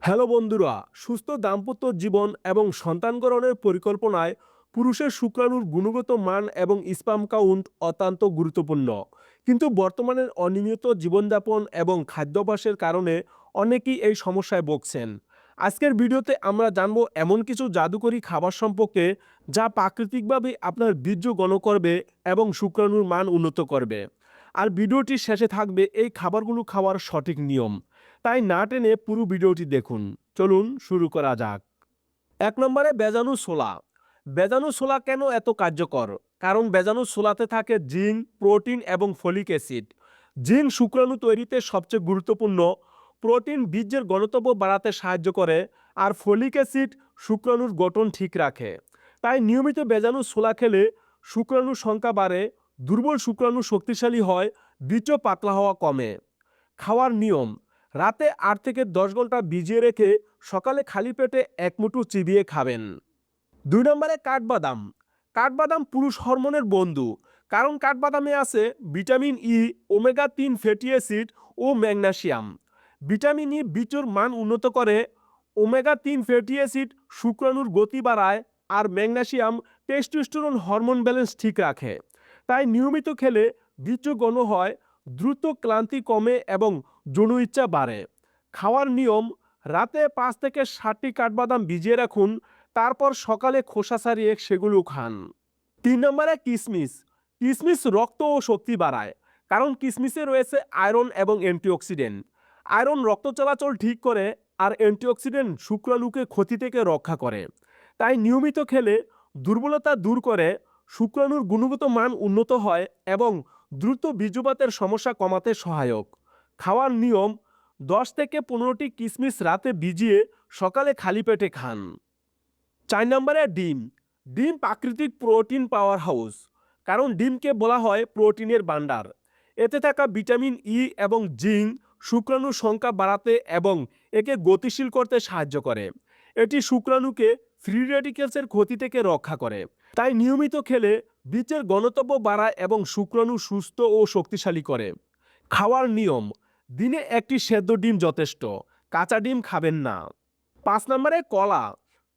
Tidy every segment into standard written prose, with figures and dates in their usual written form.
Hello বন্ধুরা, সুস্থ দাম্পত্য জীবন এবং সন্তান গ্রহণের পরিকল্পনায় পুরুষের শুক্রাণুর গুণগত মান এবং স্পাম কাউন্ট অত্যন্ত গুরুত্বপূর্ণ। কিন্তু বর্তমানের অনিয়মিত জীবনযাপন এবং খাদ্যাভ্যাসের কারণে অনেকেই এই সমস্যায় ভুগছেন। আজকের ভিডিওতে আমরা জানবো এমন কিছু জাদুকরী খাবার সম্পর্কে যা প্রাকৃতিকভাবে আপনার বীর্য ঘন করবে এবং শুক্রাণুর মান উন্নত করবে। আর ভিডিওটির শেষে থাকবে এই খাবারগুলো খাওয়ার সঠিক নিয়ম। তাই না টেনে পুরো ভিডিওটি দেখুন। চলুন শুরু করা যাক। ১ নম্বরে ভেজানো ছোলা। ভেজানো ছোলা কেন এত কার্যকর? কারণ ভেজানো ছোলাতে থাকে জিঙ্ক, প্রোটিন এবং ফলিক অ্যাসিড। জিঙ্ক শুক্রাণু তৈরিতে সবচেয়ে গুরুত্বপূর্ণ। প্রোটিন বীর্যের ঘনত্ব বাড়াতে সাহায্য করে, আর ফলিক অ্যাসিড শুক্রাণুর গঠন ঠিক রাখে। তাই নিয়মিত ভেজানো ছোলা খেলে শুক্রাণুর সংখ্যা বাড়ে, দুর্বল শুক্রাণু শক্তিশালী হয়, বীর্য পাতলা হওয়া কমে। খাওয়ার নিয়ম: রাতে ৮ থেকে ১০ ঘন্টা ভিজিয়ে রেখে সকালে খালি পেটে এক মুঠো চিবিয়ে খাবেন। ২ নম্বরে কাঠবাদাম। কাঠবাদাম পুরুষ হরমোনের বন্ধু, কারণ কাঠবাদামে আছে vitamin E, omega ৩ fatty acid ও ম্যাগনেসিয়াম। ভিটামিন ই বীর্যের মান উন্নত করে, ওমেগা ৩ ফ্যাটি অ্যাসিড শুক্রাণুর গতি বাড়ায়, আর ম্যাগনেসিয়াম টেস্টোস্টেরন হরমোন ব্যালেন্স ঠিক রাখে। তাই নিয়মিত খেলে বীর্য ঘন হয়, দ্রুত ক্লান্তি কমে এবং যৌন ইচ্ছা বাড়ে। খাওয়ার নিয়ম: রাতে ৫ থেকে ৭টি কাঠবাদাম ভিজিয়ে রাখুন, তারপর সকালে খোসা ছাড়িয়ে সেগুলো খান। ৩ নম্বরে কিশমিশ। কিশমিশ রক্ত ও শক্তি বাড়ায়, কারণ কিশমিশে রয়েছে আয়রন এবং অ্যান্টিঅক্সিডেন্ট। আয়রন রক্ত চলাচল ঠিক করে, আর অ্যান্টিঅক্সিডেন্ট শুক্রাণুকে ক্ষতি থেকে রক্ষা করে। তাই নিয়মিত খেলে দুর্বলতা দূর করে, শুক্রাণুর গুণগত মান উন্নত হয় এবং দ্রুত বীর্যপাতের সমস্যা কমাতে সহায়ক। খাওয়ার নিয়ম: ১০ থেকে ১৫টি কিশমিশ রাতে ভিজিয়ে সকালে খালি পেটে খান। ৪ নম্বরে ডিম। ডিম প্রাকৃতিক প্রোটিন পাওয়ার হাউস, কারণ ডিমকে বলা হয় প্রোটিনের ভাণ্ডার। এতে থাকা ভিটামিন ই এবং জিঙ্ক শুক্রাণুর সংখ্যা বাড়াতে এবং একে গতিশীল করতে সাহায্য করে। এটি শুক্রাণুকে ফ্রি রেডিক্যালসের ক্ষতি থেকে রক্ষা করে। তাই নিয়মিত খেলে বীর্যের ঘনত্ব বাড়ায় এবং শুক্রাণু সুস্থ ও শক্তিশালী করে। খাওয়ার নিয়ম: দিনে একটি সেদ্ধ ডিম যথেষ্ট, কাঁচা ডিম খাবেন না। ৫ নম্বরে কলা।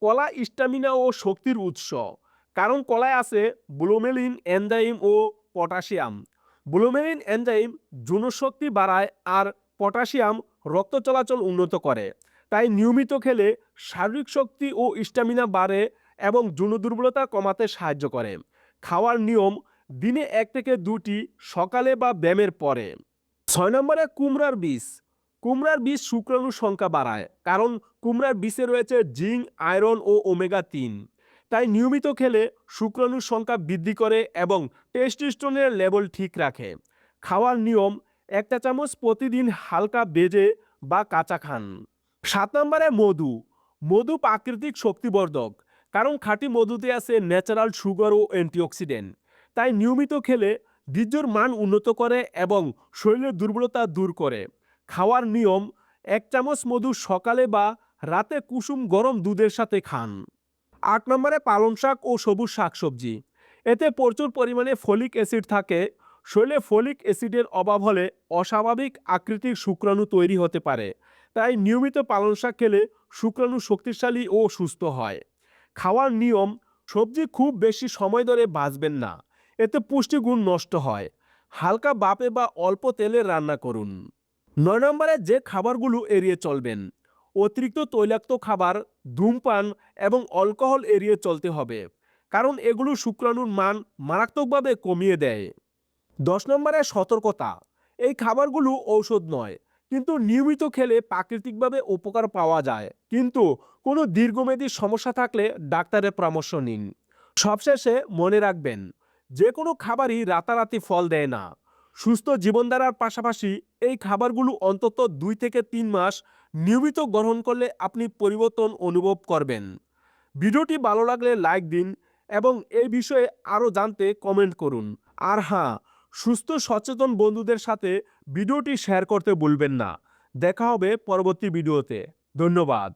কলা স্ট্যামিনা ও শক্তির উৎস, কারণ কলায় আছে ব্রোমেলিন এনজাইম ও পটাশিয়াম। ব্রোমেলিন এনজাইম যৌনশক্তি বাড়ায়, আর পটাশিয়াম রক্ত চলাচল উন্নত করে। তাই নিয়মিত খেলে শারীরিক শক্তি ও স্ট্যামিনা বাড়ে এবং যৌন দুর্বলতা কমাতে সাহায্য করে। খাওয়ার নিয়ম: দিনে ১ থেকে ২টি, সকালে বা ব্যায়ামের পরে। ৬ নম্বরে কুমড়ার বীজ। কুমড়ার বীজ শুক্রাণুর সংখ্যা বাড়ায়, কারণ কুমড়ার বীজে রয়েছে জিঙ্ক, আয়রন ও ওমেগা ৩। তাই নিয়মিত খেলে শুক্রাণুর সংখ্যা বৃদ্ধি করে এবং টেস্টোস্টেরনের লেভেল ঠিক রাখে। খাওয়ার নিয়ম: ১ চা চামচ প্রতিদিন হালকা ভেজে বা কাঁচা খান। ৭ নম্বরে মধু। মধু প্রাকৃতিক শক্তিবর্ধক, কারণ খাঁটি মধুতে আছে ন্যাচারাল সুগার ও অ্যান্টিঅক্সিডেন্ট। তাই নিয়মিত খেলে বীর্যের মান উন্নত করে এবং শরীরের দুর্বলতা দূর করে। খাওয়ার নিয়ম: ১ চামচ মধু সকালে বা রাতে কুসুম গরম দুধের সাথে খান। ৮ নম্বরে পালং শাক ও সবুজ শাকসবজি। এতে প্রচুর পরিমাণে ফলিক অ্যাসিড থাকে। শরীরে ফলিক অ্যাসিডের অভাব হলে অস্বাভাবিক আকৃতির শুক্রাণু তৈরি হতে পারে। তাই নিয়মিত পালং শাক খেলে শুক্রাণু শক্তিশালী ও সুস্থ হয়। খাওয়ার নিয়ম: সবজি খুব বেশি সময় ধরে ভাজবেন না, এতে পুষ্টিগুণ নষ্ট হয়। হালকা বাপে বা অল্প তেলে রান্না করুন। ৯ নম্বরে যে খাবারগুলো এড়িয়ে চলবেন: অতিরিক্ত তৈলাক্ত খাবার, ধূমপান এবং অ্যালকোহল এড়িয়ে চলতে হবে, কারণ এগুলো শুক্রাণুর মান মারাত্মকভাবে কমিয়ে দেয়। ১০ নম্বরে সতর্কতা: এই খাবারগুলো ঔষধ নয়, কিন্তু নিয়মিত খেলে প্রাকৃতিকভাবে উপকার পাওয়া যায়। কিন্তু কোনো দীর্ঘমেয়াদী সমস্যা থাকলে ডাক্তারের পরামর্শ নিন। সবশেষে মনে রাখবেন, যে কোনো খাবারই রাতারাতি ফল দেয় না। সুস্থ জীবনধারার পাশাপাশি এই খাবারগুলো অন্তত ২ থেকে ৩ মাস নিয়মিত গ্রহণ করলে আপনি পরিবর্তন অনুভব করবেন। ভিডিওটি ভালো লাগলে লাইক দিন এবং এই বিষয়ে আরও জানতে কমেন্ট করুন। আর হ্যাঁ, সুস্থ সচেতন বন্ধুদের সাথে ভিডিওটি শেয়ার করতে ভুলবেন না। দেখা হবে পরবর্তী ভিডিওতে। ধন্যবাদ।